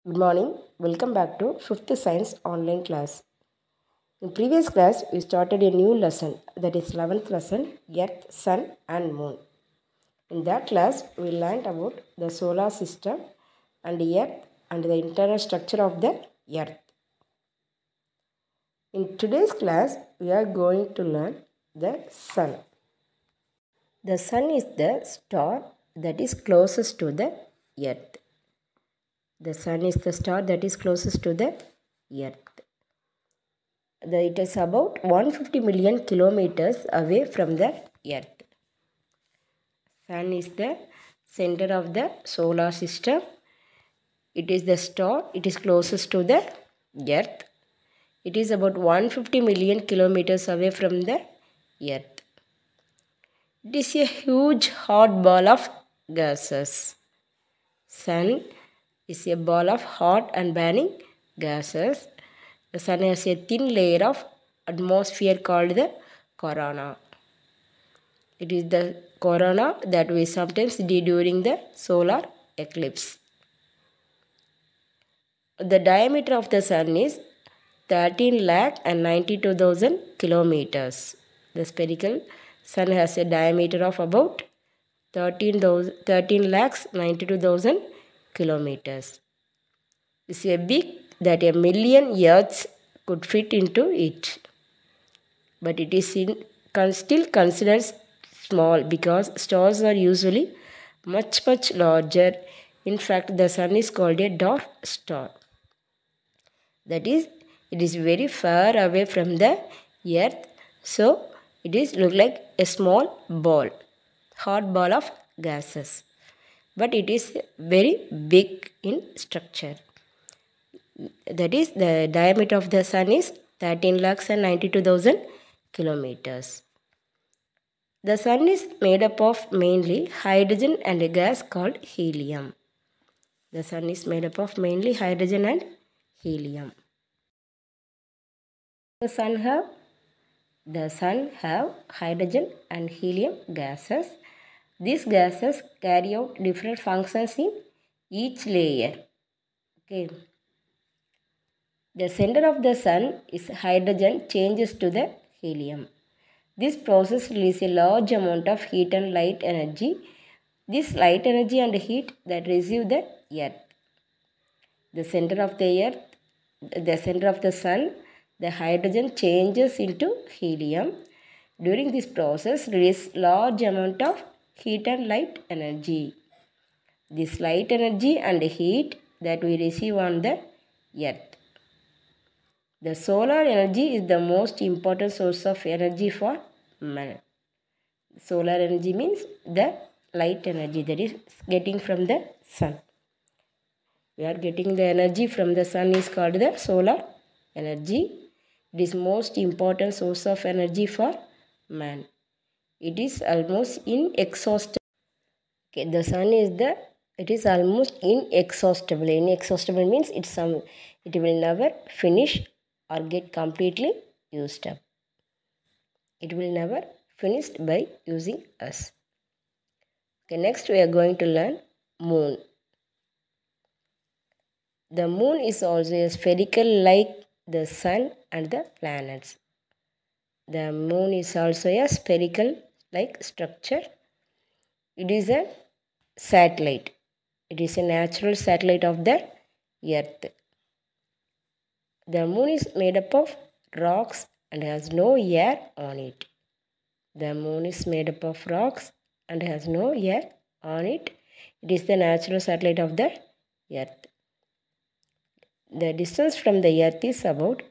Good morning. Welcome back to 5th Science online class. In previous class, we started a new lesson, that is 11th lesson, Earth, Sun and Moon. In that class, we learned about the solar system and the Earth and the internal structure of the Earth. In today's class, we are going to learn the Sun. The Sun is the star that is closest to the Earth. The Sun is the star that is closest to the Earth. It is about 150 million kilometers away from the Earth. Sun is the center of the solar system. It is the star. It is closest to the Earth. It is about 150 million kilometers away from the Earth. It is a huge hot ball of gases. Sun is a ball of hot and burning gases. The Sun has a thin layer of atmosphere called the corona. It is the corona that we sometimes see during the solar eclipse. The diameter of the Sun is 13,92,000 kilometers. The spherical Sun has a diameter of about 13,92,000 kilometers. This is a big that a million Earths could fit into it. But it is still considered small because stars are usually much larger. In fact, the Sun is called a dwarf star. That is, it is very far away from the Earth. So, it is look like a small ball, hot ball of gases. But it is very big in structure. That is, the diameter of the Sun is 13,92,000 kilometers. The Sun is made up of mainly hydrogen and a gas called helium. The Sun is made up of mainly hydrogen and helium. The Sun have hydrogen and helium gases. These gases carry out different functions in each layer. Okay. The center of the Sun is hydrogen changes to the helium. This process releases a large amount of heat and light energy. This light energy and heat that receive the Earth. The center of the Sun, the hydrogen changes into helium. During this process, release large amount of heat and light energy. This light energy and heat that we receive on the Earth. The solar energy is the most important source of energy for man. Solar energy means the light energy that is getting from the Sun. We are getting the energy from the Sun is called the solar energy. It is most important source of energy for man. It is almost inexhaustible. Okay, the Sun is it is almost inexhaustible. Inexhaustible means it will never finish or get completely used up. It will never finish by using us. Okay, next we are going to learn Moon. The Moon is also a spherical like the Sun and the planets. The Moon is also a spherical like structure. It is a satellite. It is a natural satellite of the Earth. The Moon is made up of rocks and has no air on it. The Moon is made up of rocks and has no air on it. It is the natural satellite of the Earth. The distance from the Earth is about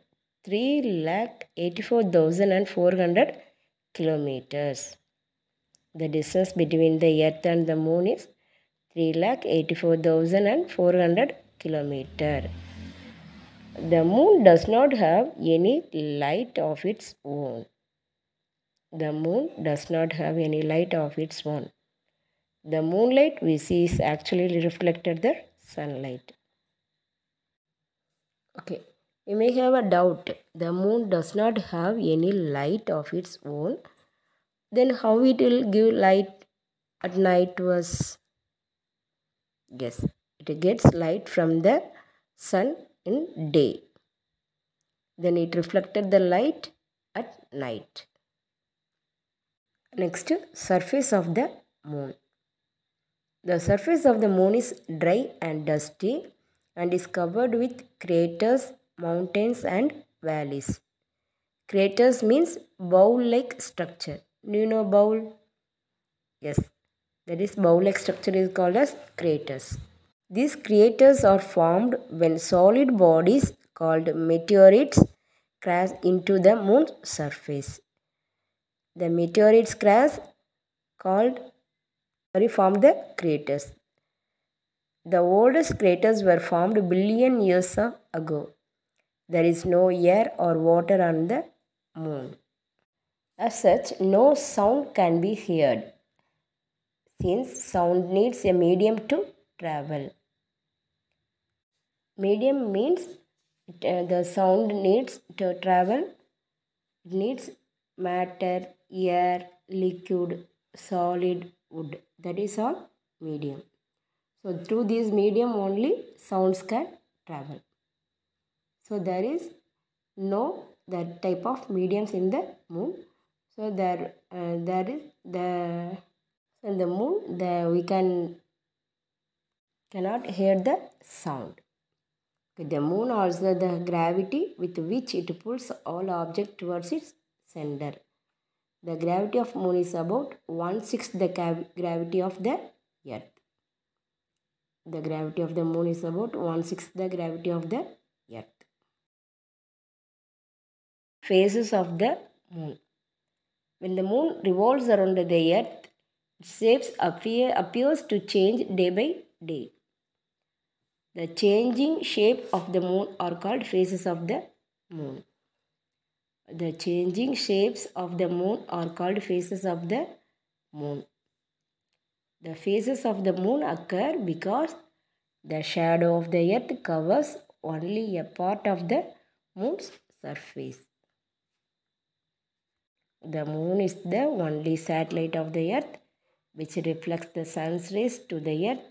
3,84,400 kilometers. The distance between the Earth and the Moon is 3,84,400 kilometers. The Moon does not have any light of its own. The Moon does not have any light of its own. The moonlight we see is actually reflected the sunlight. Okay, you may have a doubt. The Moon does not have any light of its own. Then how it will give light at night to us? Yes, it gets light from the sun in day. Then it reflected the light at night. Next, surface of the moon. The surface of the moon is dry and dusty and is covered with craters, mountains and valleys. Craters means bowl-like structure. Do you know bowl? Yes, that is bowl-like structure is called as craters. These craters are formed when solid bodies called meteorites crash into the moon's surface. The meteorites crash formed the craters. The oldest craters were formed billion years ago. There is no air or water on the moon. As such, no sound can be heard, since sound needs a medium to travel. Medium means the sound needs to travel. It needs matter, air, liquid, solid, wood. That is all medium. So through this medium only sounds can travel. So there is no that type of mediums in the moon. So there is the in the moon we cannot hear the sound. The moon also the gravity with which it pulls all objects towards its center. The gravity of moon is about 1/6 the gravity of the earth. The gravity of the moon is about 1/6 the gravity of the earth. Phases of the moon. When the moon revolves around the earth, its shape appears to change day by day. The changing shape of the moon are called phases of the moon. The changing shapes of the moon are called phases of the moon. The phases of the moon occur because the shadow of the earth covers only a part of the moon's surface. The moon is the only satellite of the earth which reflects the sun's rays to the earth,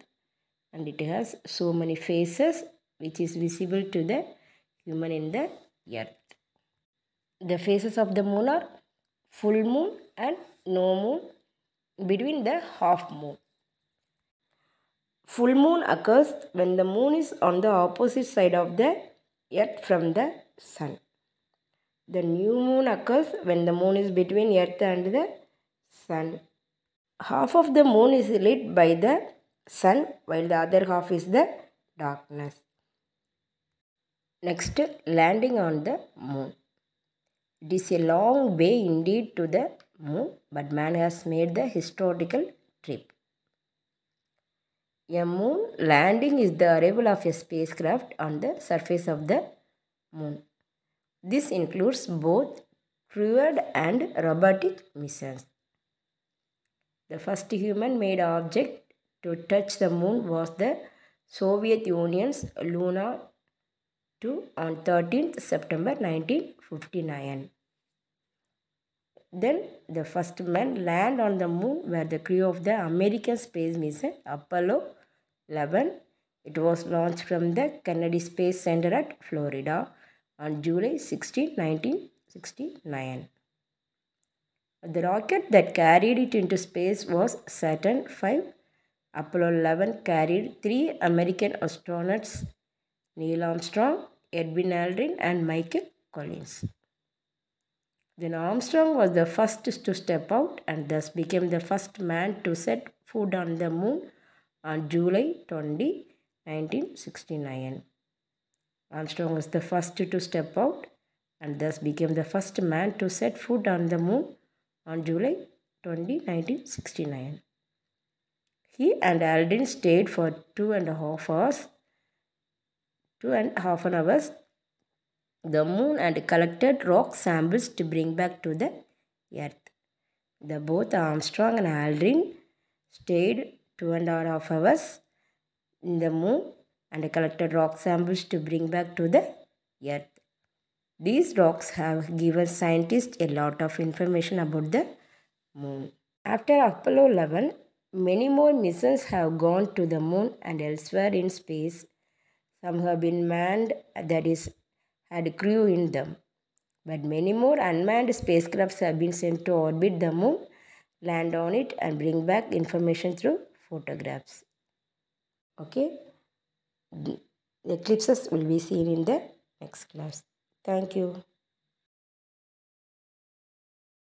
and it has so many phases which is visible to the human in the earth. The phases of the moon are full moon and no moon between the half moon. Full moon occurs when the moon is on the opposite side of the earth from the sun. The new moon occurs when the moon is between earth and the sun. Half of the moon is lit by the sun while the other half is the darkness. Next, landing on the moon. It is a long way indeed to the moon, but man has made the historical trip. A moon landing is the arrival of a spacecraft on the surface of the moon. This includes both crewed and robotic missions. The first human-made object to touch the moon was the Soviet Union's Luna 2 on 13th September 1959. Then the first men land on the moon were the crew of the American space mission Apollo 11. It was launched from the Kennedy Space Center at Florida on July 16, 1969. The rocket that carried it into space was Saturn V. Apollo 11 carried 3 American astronauts, Neil Armstrong, Edwin Aldrin, and Michael Collins. Then Armstrong was the first to step out and thus became the first man to set foot on the moon on July 20, 1969. Armstrong was the first to step out and thus became the first man to set foot on the moon on July 20, 1969. He and Aldrin stayed for 2.5 hours the moon and collected rock samples to bring back to the earth. Both Armstrong and Aldrin stayed 2.5 hours in the moon and collected rock samples to bring back to the earth. These rocks have given scientists a lot of information about the moon. After Apollo 11, many more missions have gone to the moon and elsewhere in space. Some have been manned, that is, had crew in them. But many more unmanned spacecrafts have been sent to orbit the moon, land on it, and bring back information through photographs. Okay, the eclipses will be seen in the next class. Thank you.